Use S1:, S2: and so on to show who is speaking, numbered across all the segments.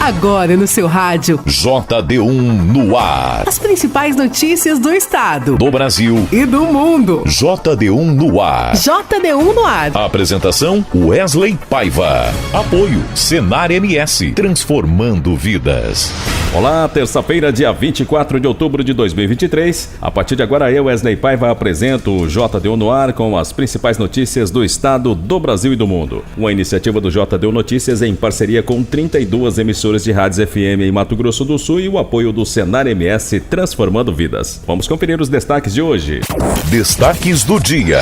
S1: Agora no seu rádio.
S2: JD1 no ar.
S1: As principais notícias do estado,
S2: do Brasil
S1: e do mundo.
S2: JD1 no ar.
S1: JD1 no ar.
S2: Apresentação Wesley Paiva. Apoio Senar MS, transformando vidas.
S3: Olá, terça-feira, dia 24 de outubro de 2023. A partir de agora, eu, Wesley Paiva, apresento o JD1 no ar com as principais notícias do estado, do Brasil e do mundo. Uma iniciativa do JD1 Notícias em parceria com 32 emissoras de rádios FM em Mato Grosso do Sul e o apoio do Senar MS, transformando vidas. Vamos conferir os destaques de hoje.
S2: Destaques do dia.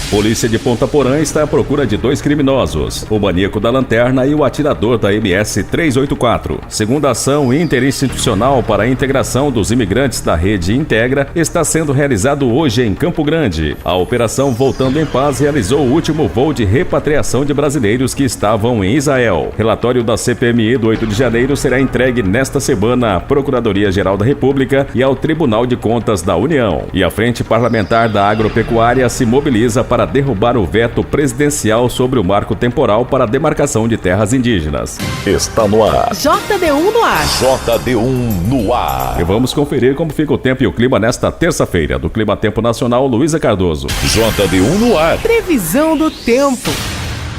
S3: Polícia de Ponta Porã está à procura de 2 criminosos, o maníaco da lanterna e o atirador da MS 384. Segunda ação interinstitucional para a integração dos imigrantes da rede Integra está sendo realizado hoje em Campo Grande. A operação Voltando em Paz realizou o último voo de repatriação de brasileiros que estavam em Israel. Relatório da CPMI do 8 de janeiro será entregue nesta semana à Procuradoria-Geral da República e ao Tribunal de Contas da União. E a Frente Parlamentar da Agropecuária se mobiliza para derrubar o veto presidencial sobre o marco temporal para a demarcação de terras indígenas.
S2: Está no ar.
S1: JD1 no ar.
S2: JD1 no ar.
S3: E vamos conferir como fica o tempo e o clima nesta terça-feira. Do Clima Tempo Nacional, Luísa Cardoso.
S2: JD1 no ar.
S1: Previsão do tempo.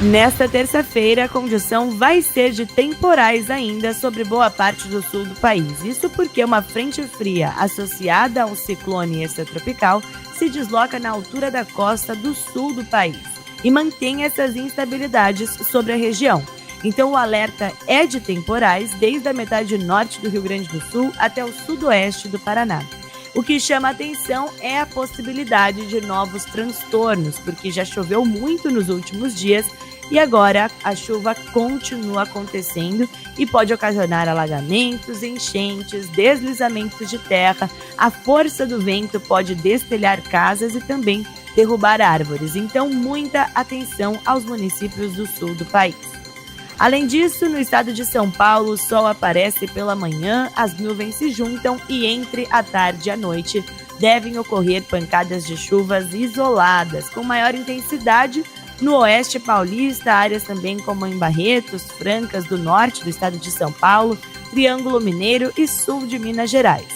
S4: Nesta terça-feira, a condição vai ser de temporais ainda sobre boa parte do sul do país. Isso porque uma frente fria associada a um ciclone extratropical se desloca na altura da costa do sul do país e mantém essas instabilidades sobre a região. Então o alerta é de temporais desde a metade norte do Rio Grande do Sul até o sudoeste do Paraná. O que chama a atenção é a possibilidade de novos transtornos, porque já choveu muito nos últimos dias e agora a chuva continua acontecendo e pode ocasionar alagamentos, enchentes, deslizamentos de terra. A força do vento pode destelhar casas e também derrubar árvores. Então, muita atenção aos municípios do sul do país. Além disso, no estado de São Paulo, o sol aparece pela manhã, as nuvens se juntam e entre a tarde e a noite devem ocorrer pancadas de chuvas isoladas, com maior intensidade no oeste paulista, áreas também como em Barretos, Francas do norte do estado de São Paulo, Triângulo Mineiro e sul de Minas Gerais.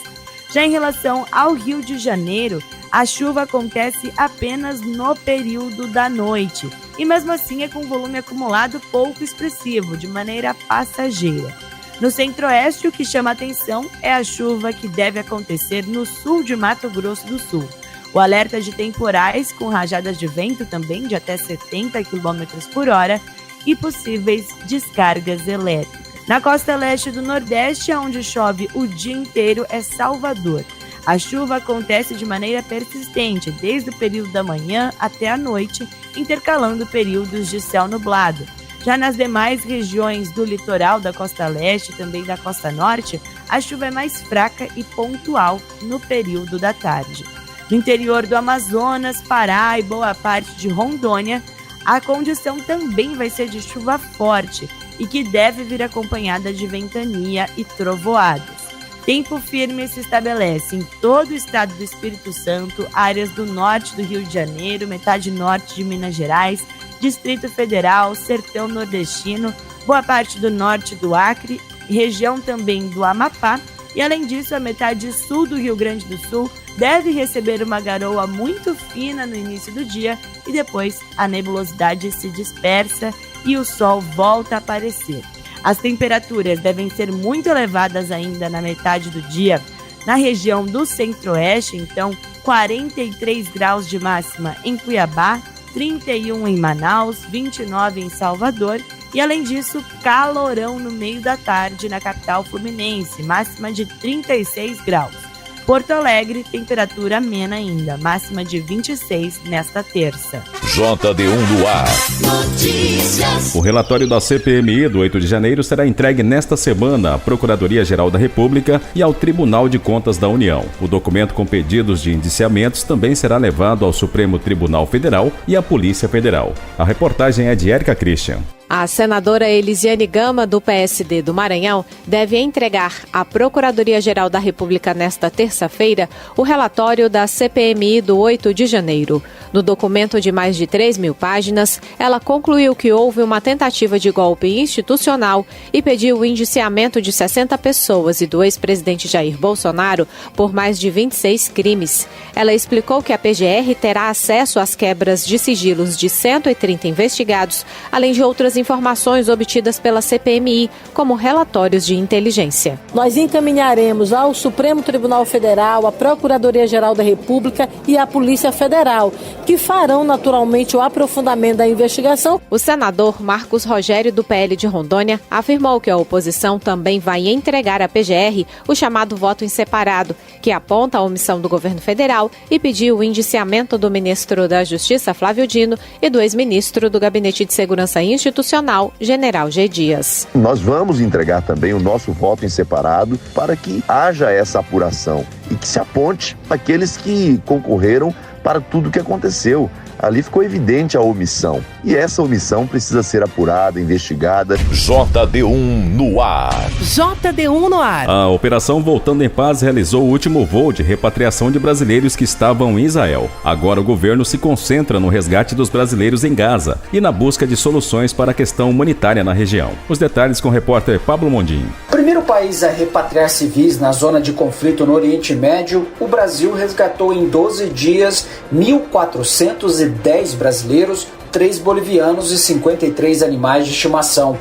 S4: Já em relação ao Rio de Janeiro, a chuva acontece apenas no período da noite e mesmo assim é com volume acumulado pouco expressivo, de maneira passageira. No centro-oeste, o que chama a atenção é a chuva que deve acontecer no sul de Mato Grosso do Sul. O alerta de temporais com rajadas de vento também de até 70 km por hora e possíveis descargas elétricas. Na costa leste do Nordeste, onde chove o dia inteiro, é Salvador. A chuva acontece de maneira persistente, desde o período da manhã até a noite, intercalando períodos de céu nublado. Já nas demais regiões do litoral da costa leste e também da costa norte, a chuva é mais fraca e pontual no período da tarde. No interior do Amazonas, Pará e boa parte de Rondônia, a condição também vai ser de chuva forte e que deve vir acompanhada de ventania e trovoadas. Tempo firme se estabelece em todo o estado do Espírito Santo, áreas do norte do Rio de Janeiro, metade norte de Minas Gerais, Distrito Federal, Sertão Nordestino, boa parte do norte do Acre, região também do Amapá e, além disso, a metade sul do Rio Grande do Sul deve receber uma garoa muito fina no início do dia e depois a nebulosidade se dispersa e o sol volta a aparecer. As temperaturas devem ser muito elevadas ainda na metade do dia. Na região do centro-oeste, então, 43 graus de máxima em Cuiabá, 31 em Manaus, 29 em Salvador e, além disso, calorão no meio da tarde na capital fluminense, máxima de 36 graus. Porto Alegre, temperatura amena ainda, máxima de 26 nesta terça.
S2: JD1 no ar.
S3: Notícias. O relatório da CPMI do 8 de janeiro será entregue nesta semana à Procuradoria-Geral da República e ao Tribunal de Contas da União. O documento com pedidos de indiciamentos também será levado ao Supremo Tribunal Federal e à Polícia Federal. A reportagem é de Érica Christian.
S5: A senadora Elisiane Gama, do PSD do Maranhão, deve entregar à Procuradoria-Geral da República nesta terça-feira o relatório da CPMI do 8 de janeiro. No documento de mais de 3.000 páginas, ela concluiu que houve uma tentativa de golpe institucional e pediu o indiciamento de 60 pessoas e do ex-presidente Jair Bolsonaro por mais de 26 crimes. Ela explicou que a PGR terá acesso às quebras de sigilos de 130 investigados, além de outras informações obtidas pela CPMI, como relatórios de inteligência.
S6: Nós encaminharemos ao Supremo Tribunal Federal, à Procuradoria-Geral da República e à Polícia Federal, que farão naturalmente o aprofundamento da investigação.
S5: O senador Marcos Rogério, do PL de Rondônia, afirmou que a oposição também vai entregar à PGR o chamado voto em separado, que aponta a omissão do governo federal e pediu o indiciamento do ministro da Justiça, Flávio Dino, e do ex-ministro do Gabinete de Segurança Institucional, General G. Dias.
S7: Nós vamos entregar também o nosso voto em separado para que haja essa apuração e que se aponte aqueles que concorreram para tudo o que aconteceu. Ali ficou evidente a omissão. E essa omissão precisa ser apurada, investigada.
S2: JD1 no ar.
S1: JD1 no ar.
S3: A Operação Voltando em Paz realizou o último voo de repatriação de brasileiros que estavam em Israel. Agora o governo se concentra no resgate dos brasileiros em Gaza e na busca de soluções para a questão humanitária na região. Os detalhes com o repórter Pablo Mondim.
S8: Primeiro país a repatriar civis na zona de conflito no Oriente Médio, o Brasil resgatou em 12 dias 1.410 brasileiros, 3 bolivianos e 53 animais de estimação.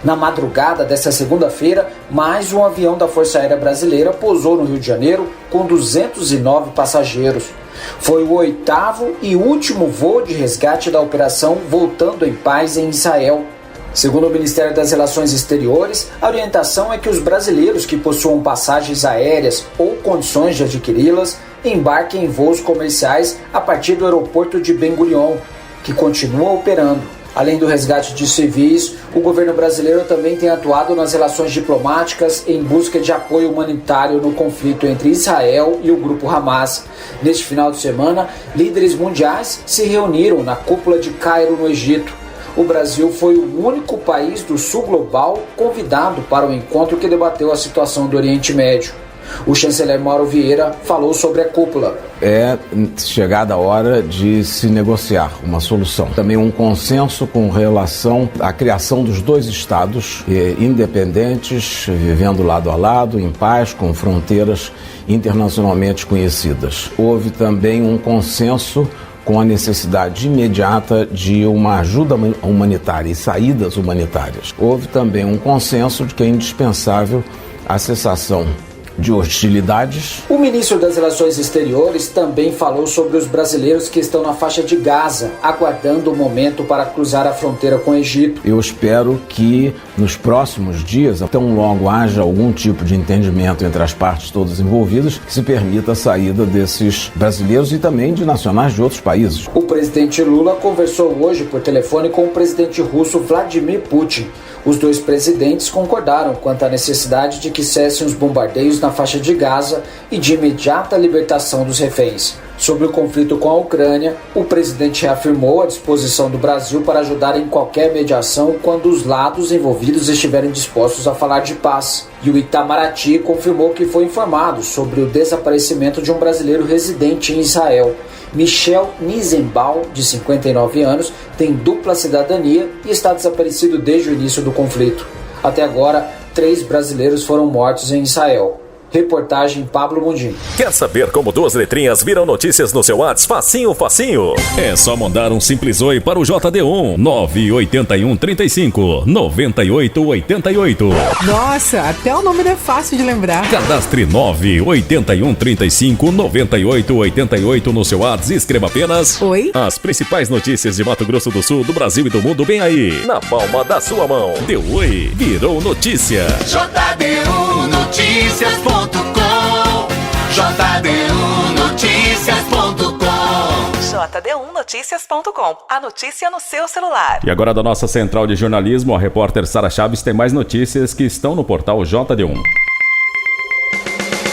S8: Na madrugada desta segunda-feira, mais um avião da Força Aérea Brasileira pousou no Rio de Janeiro com 209 passageiros. Foi o 8º e último voo de resgate da Operação Voltando em Paz em Israel. Segundo o Ministério das Relações Exteriores, a orientação é que os brasileiros que possuam passagens aéreas ou condições de adquiri-las embarquem em voos comerciais a partir do aeroporto de Ben Gurion, que continua operando. Além do resgate de civis, o governo brasileiro também tem atuado nas relações diplomáticas em busca de apoio humanitário no conflito entre Israel e o grupo Hamas. Neste final de semana, líderes mundiais se reuniram na cúpula de Cairo, no Egito. O Brasil foi o único país do sul global convidado para o encontro que debateu a situação do Oriente Médio. O chanceler Mauro Vieira falou sobre a cúpula.
S9: É chegada a hora de se negociar uma solução. Também um consenso com relação à criação dos 2 estados independentes, vivendo lado a lado, em paz, com fronteiras internacionalmente conhecidas. Houve também um consenso com a necessidade imediata de uma ajuda humanitária e saídas humanitárias. Houve também um consenso de que é indispensável a cessação de hostilidades.
S8: O ministro das Relações Exteriores também falou sobre os brasileiros que estão na faixa de Gaza, aguardando o momento para cruzar a fronteira com o Egito.
S9: Eu espero que nos próximos dias, tão logo haja algum tipo de entendimento entre as partes todas envolvidas, que se permita a saída desses brasileiros e também de nacionais de outros países.
S8: O presidente Lula conversou hoje por telefone com o presidente russo Vladimir Putin. Os 2 presidentes concordaram quanto à necessidade de que cessem os bombardeios na faixa de Gaza e de imediata libertação dos reféns. Sobre o conflito com a Ucrânia, o presidente reafirmou a disposição do Brasil para ajudar em qualquer mediação quando os lados envolvidos estiverem dispostos a falar de paz. E o Itamaraty confirmou que foi informado sobre o desaparecimento de um brasileiro residente em Israel. Michel Nizenbaum, de 59 anos, tem dupla cidadania e está desaparecido desde o início do conflito. Até agora, 3 brasileiros foram mortos em Israel. Reportagem Pablo Mundim.
S10: Quer saber como 2 letrinhas viram notícias no seu WhatsApp? Facinho, facinho. É só mandar um simples oi para o JD1 981 35 98 88.
S1: Nossa, até o nome é fácil de lembrar.
S10: Cadastre 981 35 98 88 no seu WhatsApp e escreva apenas
S1: Oi.
S10: As principais notícias de Mato Grosso do Sul, do Brasil e do mundo bem aí, na palma da sua mão. Deu oi, virou notícia.
S11: JD1 Notícias.com JD1Noticias.com
S12: JD1Noticias.com. A notícia no seu celular.
S3: E agora da nossa central de jornalismo, a repórter Sara Chaves tem mais notícias que estão no portal JD1.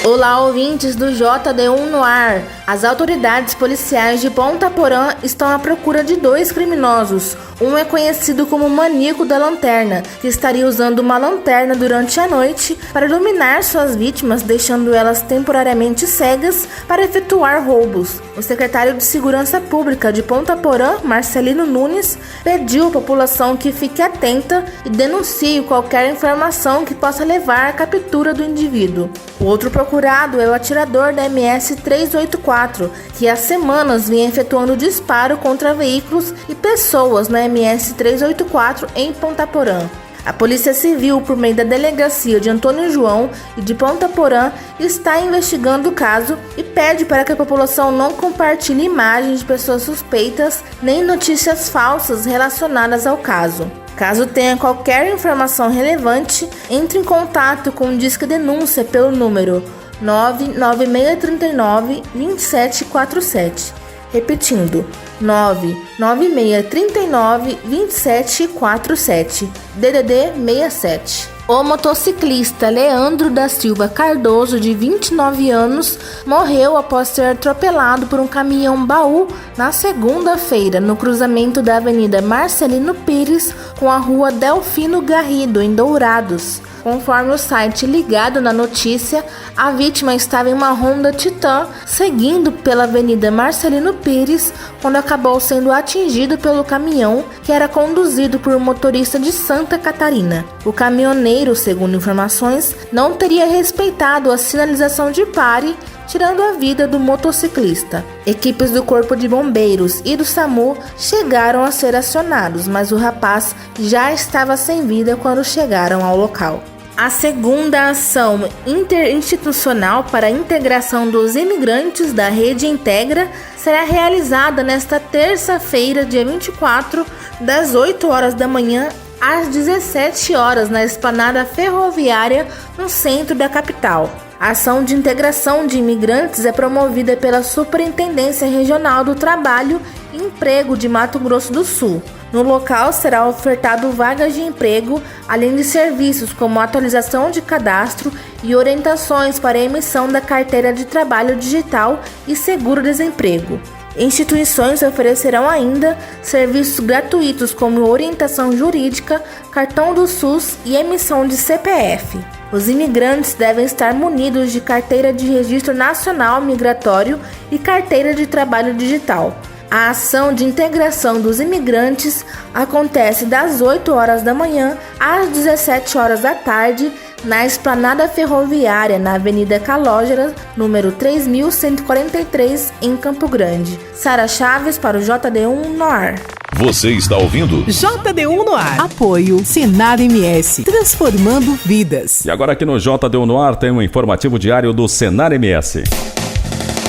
S13: Olá, ouvintes do JD1 no ar. As autoridades policiais de Ponta Porã estão à procura de 2 criminosos. Um é conhecido como Maníaco da Lanterna, que estaria usando uma lanterna durante a noite para iluminar suas vítimas, deixando elas temporariamente cegas para efetuar roubos. O secretário de Segurança Pública de Ponta Porã, Marcelino Nunes, pediu à população que fique atenta e denuncie qualquer informação que possa levar à captura do indivíduo. O outro procurado é o atirador da MS 384, que há semanas vinha efetuando disparo contra veículos e pessoas na MS 384 em Ponta Porã. A Polícia Civil, por meio da Delegacia de Antônio João e de Ponta Porã, está investigando o caso e pede para que a população não compartilhe imagens de pessoas suspeitas nem notícias falsas relacionadas ao caso. Caso tenha qualquer informação relevante, entre em contato com o Disque Denúncia pelo número 99639-2747. Repetindo, 99639-2747, DDD 67. O motociclista Leandro da Silva Cardoso, de 29 anos, morreu após ser atropelado por um caminhão-baú na segunda-feira, no cruzamento da Avenida Marcelino Pires com a Rua Delfino Garrido, em Dourados. Conforme o site Ligado na Notícia, a vítima estava em uma Honda Titan, seguindo pela Avenida Marcelino Pires, quando acabou sendo atingido pelo caminhão, que era conduzido por um motorista de Santa Catarina. O caminhoneiro, segundo informações, não teria respeitado a sinalização de pare, tirando a vida do motociclista. Equipes do Corpo de Bombeiros e do SAMU chegaram a ser acionados, mas o rapaz já estava sem vida quando chegaram ao local. A segunda ação interinstitucional para a integração dos imigrantes da Rede Integra será realizada nesta terça-feira, dia 24, das 8 horas da manhã às 17 horas, na Esplanada Ferroviária, no centro da capital. A ação de integração de imigrantes é promovida pela Superintendência Regional do Trabalho e Emprego de Mato Grosso do Sul. No local será ofertado vagas de emprego, além de serviços como atualização de cadastro e orientações para a emissão da carteira de trabalho digital e seguro-desemprego. Instituições oferecerão ainda serviços gratuitos como orientação jurídica, cartão do SUS e emissão de CPF. Os imigrantes devem estar munidos de carteira de registro nacional migratório e carteira de trabalho digital. A ação de integração dos imigrantes acontece das 8 horas da manhã às 17 horas da tarde na Esplanada Ferroviária, na Avenida Calógera, número 3143, em Campo Grande. Sara Chaves para o JD1 no ar.
S2: Você está ouvindo?
S1: JD1 no ar. Apoio Senar MS, transformando vidas.
S3: E agora aqui no JD1 no ar tem um informativo diário do Senar MS.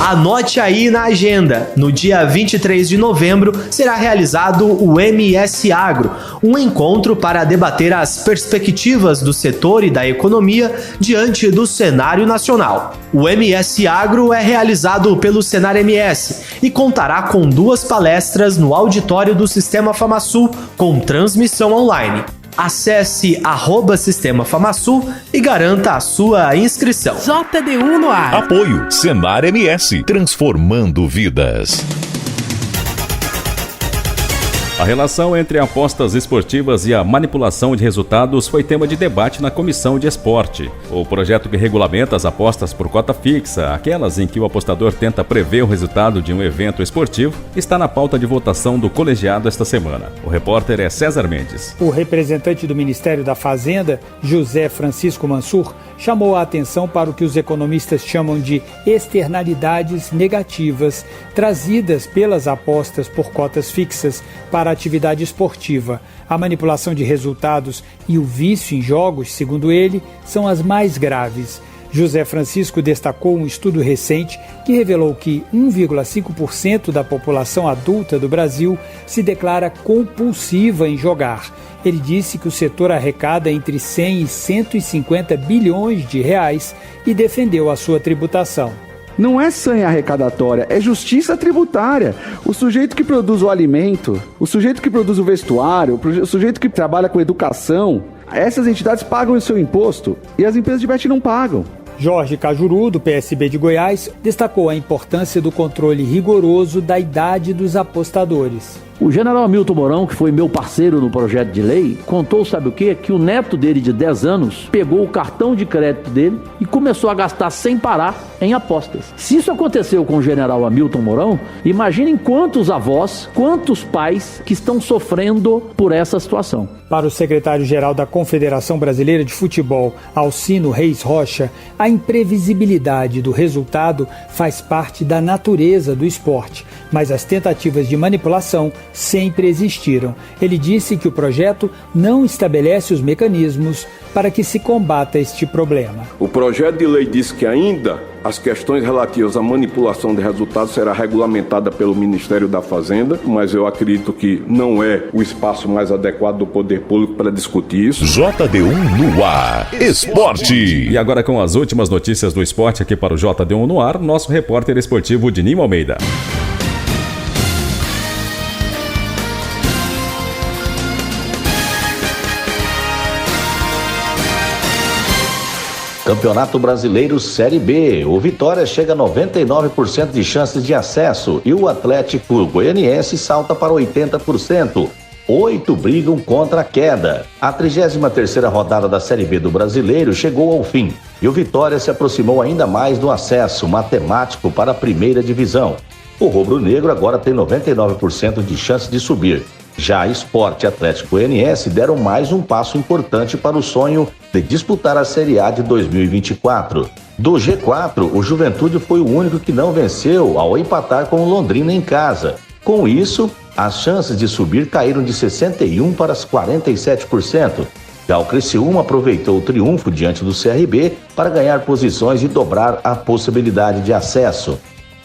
S14: Anote aí na agenda, no dia 23 de novembro será realizado o MS Agro, um encontro para debater as perspectivas do setor e da economia diante do cenário nacional. O MS Agro é realizado pelo Senar MS e contará com 2 palestras no auditório do Sistema FamaSul, com transmissão online. Acesse @Sistema FamaSul e garanta a sua inscrição.
S1: JD1 no ar.
S2: Apoio Senar MS, transformando vidas.
S3: A relação entre apostas esportivas e a manipulação de resultados foi tema de debate na Comissão de Esporte. O projeto que regulamenta as apostas por cota fixa, aquelas em que o apostador tenta prever o resultado de um evento esportivo, está na pauta de votação do colegiado esta semana. O repórter é César Mendes.
S15: O representante do Ministério da Fazenda, José Francisco Mansur, chamou a atenção para o que os economistas chamam de externalidades negativas trazidas pelas apostas por cotas fixas para a atividade esportiva. A manipulação de resultados e o vício em jogos, segundo ele, são as mais graves. José Francisco destacou um estudo recente que revelou que 1,5% da população adulta do Brasil se declara compulsiva em jogar. Ele disse que o setor arrecada entre 100 e 150 bilhões de reais e defendeu a sua tributação.
S16: Não é sanha arrecadatória, é justiça tributária. O sujeito que produz o alimento, o sujeito que produz o vestuário, o sujeito que trabalha com educação, essas entidades pagam o seu imposto e as empresas de bet não pagam.
S15: Jorge Cajuru, do PSB de Goiás, destacou a importância do controle rigoroso da idade dos apostadores.
S17: O general Hamilton Mourão, que foi meu parceiro no projeto de lei, contou, sabe o quê? Que o neto dele de 10 anos pegou o cartão de crédito dele e começou a gastar sem parar em apostas. Se isso aconteceu com o general Hamilton Mourão, imaginem quantos avós, quantos pais que estão sofrendo por essa situação.
S15: Para o secretário-geral da Confederação Brasileira de Futebol, Alcino Reis Rocha, a imprevisibilidade do resultado faz parte da natureza do esporte, mas as tentativas de manipulação sempre existiram. Ele disse que o projeto não estabelece os mecanismos para que se combata este problema.
S18: O projeto de lei diz que ainda as questões relativas à manipulação de resultados será regulamentada pelo Ministério da Fazenda, mas eu acredito que não é o espaço mais adequado do poder público para discutir isso.
S2: JD1 no ar. Esporte.
S3: E agora com as últimas notícias do esporte aqui para o JD1 no ar, nosso repórter esportivo Dininho Almeida.
S19: Campeonato Brasileiro Série B. O Vitória chega a 99% de chances de acesso e o Atlético Goianiense salta para 80%. 8 brigam contra a queda. A 33ª rodada da Série B do Brasileiro chegou ao fim e o Vitória se aproximou ainda mais do acesso matemático para a primeira divisão. O rubro-negro agora tem 99% de chance de subir. Já Sport e Atlético Goianiense deram mais um passo importante para o sonho de disputar a Série A de 2024. Do G4, o Juventude foi o único que não venceu ao empatar com o Londrina em casa. Com isso, as chances de subir caíram de 61% para 47%. Já o Criciúma aproveitou o triunfo diante do CRB para ganhar posições e dobrar a possibilidade de acesso.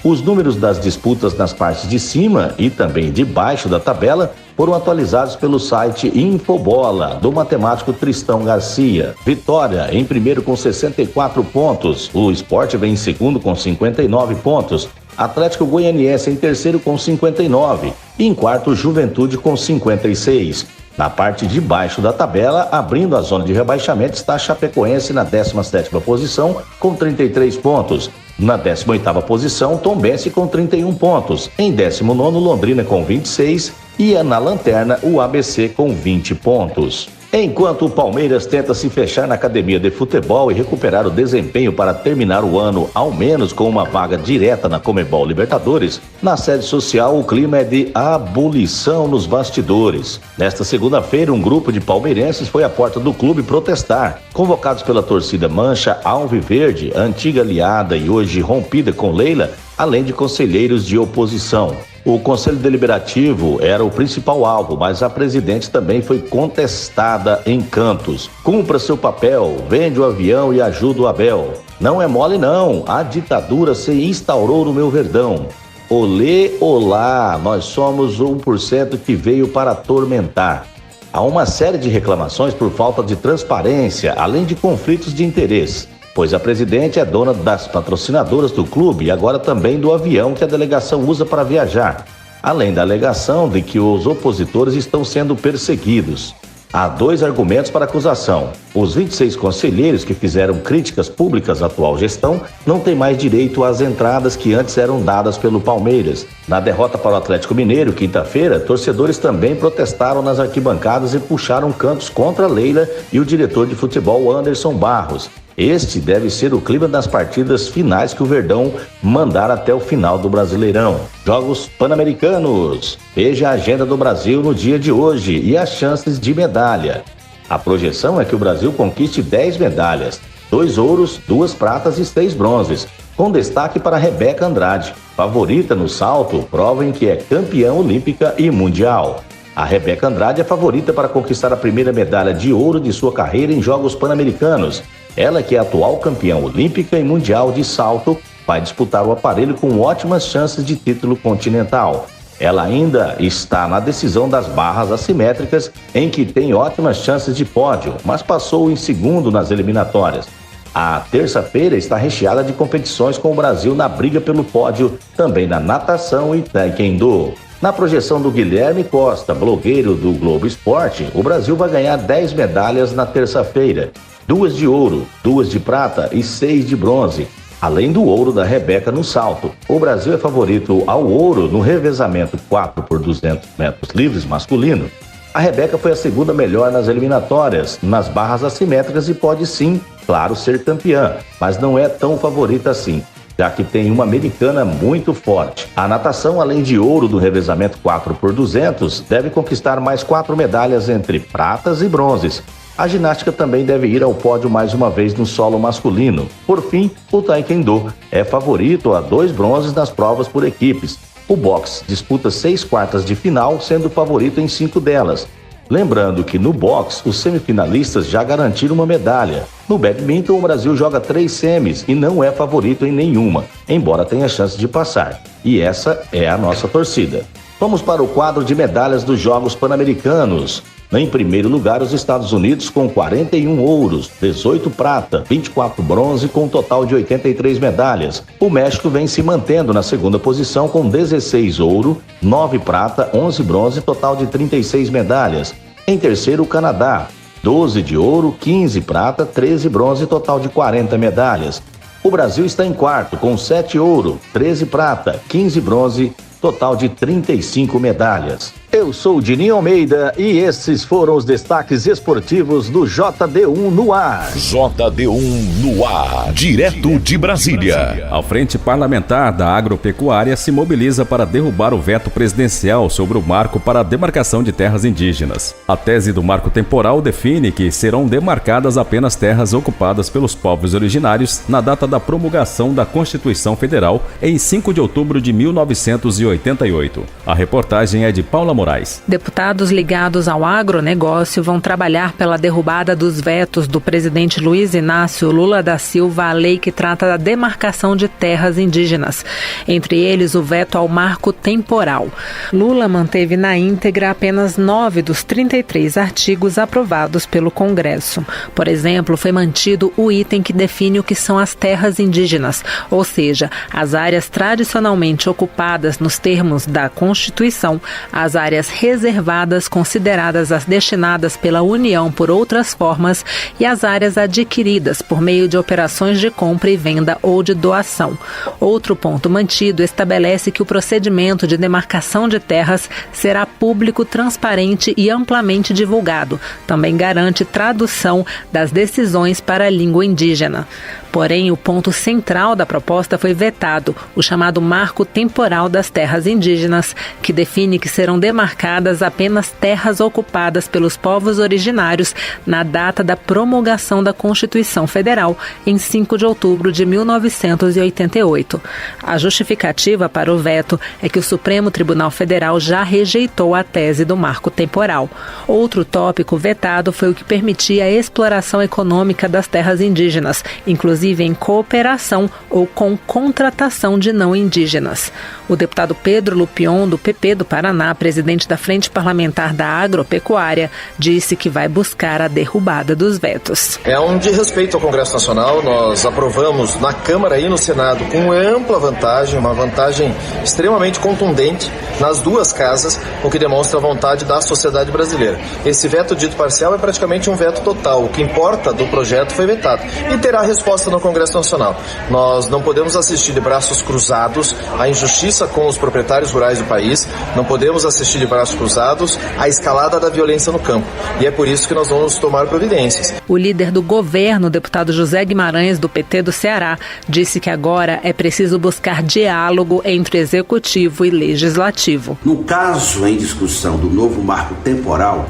S19: Os números das disputas nas partes de cima e também de baixo da tabela foram atualizados pelo site Infobola, do matemático Tristão Garcia. Vitória em primeiro com 64 pontos, o Sport vem em segundo com 59 pontos, Atlético Goianiense em terceiro com 59 e em quarto Juventude com 56. Na parte de baixo da tabela, abrindo a zona de rebaixamento, está a Chapecoense na 17ª posição com 33 pontos. Na 18ª posição, Tombense com 31 pontos. Em 19º, Londrina com 26 e na lanterna o ABC com 20 pontos. Enquanto o Palmeiras tenta se fechar na academia de futebol e recuperar o desempenho para terminar o ano ao menos com uma vaga direta na Conmebol Libertadores, na sede social o clima é de abulição nos bastidores. Nesta segunda-feira, um grupo de palmeirenses foi à porta do clube protestar. Convocados pela torcida Mancha Alviverde, antiga aliada e hoje rompida com Leila, além de conselheiros de oposição. O Conselho Deliberativo era o principal alvo, mas a presidente também foi contestada em cantos. Cumpra seu papel, vende o avião e ajuda o Abel. Não é mole não, a ditadura se instaurou no meu Verdão. Olê, olá, nós somos 1% que veio para atormentar. Há uma série de reclamações por falta de transparência, além de conflitos de interesse, pois a presidente é dona das patrocinadoras do clube e agora também do avião que a delegação usa para viajar, além da alegação de que os opositores estão sendo perseguidos. Há 2 argumentos para a acusação. Os 26 conselheiros que fizeram críticas públicas à atual gestão não têm mais direito às entradas que antes eram dadas pelo Palmeiras. Na derrota para o Atlético Mineiro, quinta-feira, torcedores também protestaram nas arquibancadas e puxaram cantos contra Leila e o diretor de futebol Anderson Barros. Este deve ser o clima das partidas finais que o Verdão mandar até o final do Brasileirão. Jogos Pan-Americanos. Veja a agenda do Brasil no dia de hoje e as chances de medalha. A projeção é que o Brasil conquiste 10 medalhas, 2 ouros, 2 pratas e 6 bronzes, com destaque para Rebeca Andrade, favorita no salto, prova em que é campeã olímpica e mundial. A Rebeca Andrade é favorita para conquistar a primeira medalha de ouro de sua carreira em Jogos Pan-Americanos. Ela, que é atual campeã olímpica e mundial de salto, vai disputar o aparelho com ótimas chances de título continental. Ela ainda está na decisão das barras assimétricas, em que tem ótimas chances de pódio, mas passou em segundo nas eliminatórias. A terça-feira está recheada de competições com o Brasil na briga pelo pódio, também na natação e taekwondo. Na projeção do Guilherme Costa, blogueiro do Globo Esporte, o Brasil vai ganhar 10 medalhas na terça-feira. 2 de ouro, 2 de prata e 6 de bronze. além do ouro da Rebeca no salto. O Brasil é favorito ao ouro no revezamento 4 por 200 metros livres masculino. A Rebeca foi a segunda melhor nas eliminatórias, nas barras assimétricas e pode sim, claro, ser campeã, mas não é tão favorita assim, já que tem uma americana muito forte. A natação, além de ouro do revezamento 4 por 200, deve conquistar mais 4 medalhas entre pratas e bronzes. A ginástica também deve ir ao pódio mais uma vez no solo masculino. Por fim, o taekwondo é favorito a 2 bronzes nas provas por equipes. O boxe disputa 6 quartas de final, sendo favorito em 5 delas. Lembrando que no boxe, os semifinalistas já garantiram uma medalha. No badminton, o Brasil joga 3 semis e não é favorito em nenhuma, embora tenha chance de passar. E essa é a nossa torcida. Vamos para o quadro de medalhas dos Jogos Pan-Americanos. Em primeiro lugar, os Estados Unidos com 41 ouros, 18 prata, 24 bronze, com um total de 83 medalhas. O México vem se mantendo na segunda posição com 16 ouro, 9 prata, 11 bronze, total de 36 medalhas. Em terceiro, o Canadá, 12 de ouro, 15 prata, 13 bronze, total de 40 medalhas. O Brasil está em quarto com 7 ouro, 13 prata, 15 bronze, total de 35 medalhas. Eu sou o Dininho Almeida e esses foram os destaques esportivos do JD1 no ar.
S2: JD1 no ar, direto de Brasília.
S3: A Frente Parlamentar da Agropecuária se mobiliza para derrubar o veto presidencial sobre o marco para a demarcação de terras indígenas. A tese do marco temporal define que serão demarcadas apenas terras ocupadas pelos povos originários na data da promulgação da Constituição Federal em 5 de outubro de 1988. A reportagem é de Paula Moraes.
S20: Deputados ligados ao agronegócio vão trabalhar pela derrubada dos vetos do presidente Luiz Inácio Lula da Silva à lei que trata da demarcação de terras indígenas, entre eles o veto ao marco temporal. Lula manteve na íntegra apenas 9 dos 33 artigos aprovados pelo Congresso. Por exemplo, foi mantido o item que define o que são as terras indígenas, ou seja, as áreas tradicionalmente ocupadas nos termos da Constituição, as áreas reservadas consideradas as destinadas pela União por outras formas e as áreas adquiridas por meio de operações de compra e venda ou de doação. Outro ponto mantido estabelece que o procedimento de demarcação de terras será público, transparente e amplamente divulgado. Também garante tradução das decisões para a língua indígena. Porém, o ponto central da proposta foi vetado, o chamado Marco Temporal das Terras Indígenas, que define que serão demarcadas apenas terras ocupadas pelos povos originários na data da promulgação da Constituição Federal, em 5 de outubro de 1988. A justificativa para o veto é que o Supremo Tribunal Federal já rejeitou a tese do marco temporal. Outro tópico vetado foi o que permitia a exploração econômica das terras indígenas, inclusive em cooperação ou com contratação de não indígenas. O deputado Pedro Lupion, do PP do Paraná, presidente da Frente Parlamentar da Agropecuária, disse que vai buscar a derrubada dos vetos.
S21: É um desrespeito ao Congresso Nacional. Nós aprovamos na Câmara e no Senado com ampla vantagem, uma vantagem extremamente contundente nas duas casas, o que demonstra a vontade da sociedade brasileira. Esse veto dito parcial é praticamente um veto total. O que importa do projeto foi vetado e terá resposta no Congresso Nacional. Nós não podemos assistir de braços cruzados à injustiça com os proprietários rurais do país, não podemos assistir de braços cruzados à escalada da violência no campo. E é por isso que nós vamos tomar providências.
S20: O líder do governo, o deputado José Guimarães, do PT do Ceará, disse que agora é preciso buscar diálogo entre executivo e legislativo.
S22: No caso em discussão do novo marco temporal,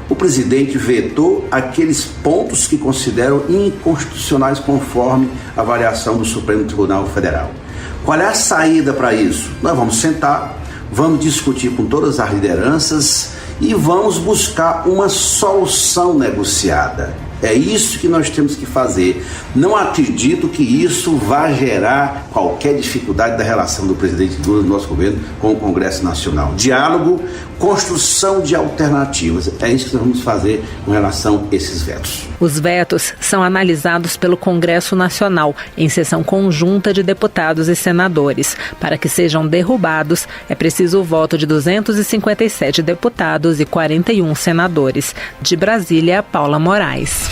S22: o presidente vetou aqueles pontos que consideram inconstitucionais conforme a avaliação do Supremo Tribunal Federal. Qual é a saída para isso? Nós vamos sentar, vamos discutir com todas as lideranças e vamos buscar uma solução negociada. É isso que nós temos que fazer. Não acredito que isso vá gerar qualquer dificuldade da relação do presidente Lula do nosso governo com o Congresso Nacional. Diálogo, construção de alternativas. É isso que nós vamos fazer com relação a esses vetos.
S20: Os vetos são analisados pelo Congresso Nacional em sessão conjunta de deputados e senadores. Para que sejam derrubados, é preciso o voto de 257 deputados e 41 senadores. De Brasília, Paula Moraes.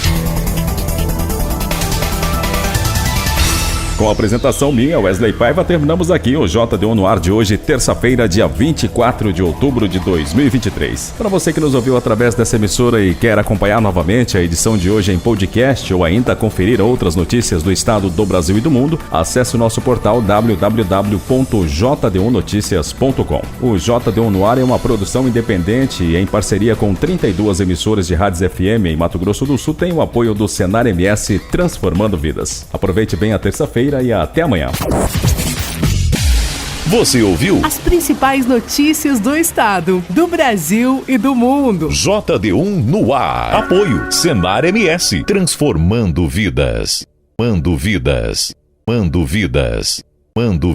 S3: Com a apresentação minha, Wesley Paiva, terminamos aqui o JD1 no ar de hoje, terça-feira, dia 24 de outubro de 2023. Para você que nos ouviu através dessa emissora e quer acompanhar novamente a edição de hoje em podcast ou ainda conferir outras notícias do estado, do Brasil e do mundo, acesse o nosso portal www.jd1noticias.com. O JD1 no ar é uma produção independente e em parceria com 32 emissoras de rádios FM em Mato Grosso do Sul, tem o apoio do Senar MS Transformando Vidas. Aproveite bem a terça-feira e até amanhã.
S2: Você ouviu
S1: as principais notícias do estado, do Brasil e do mundo.
S2: JD1 no ar. Apoio Senar MS, transformando vidas. Mando vidas. Mando vidas. Mando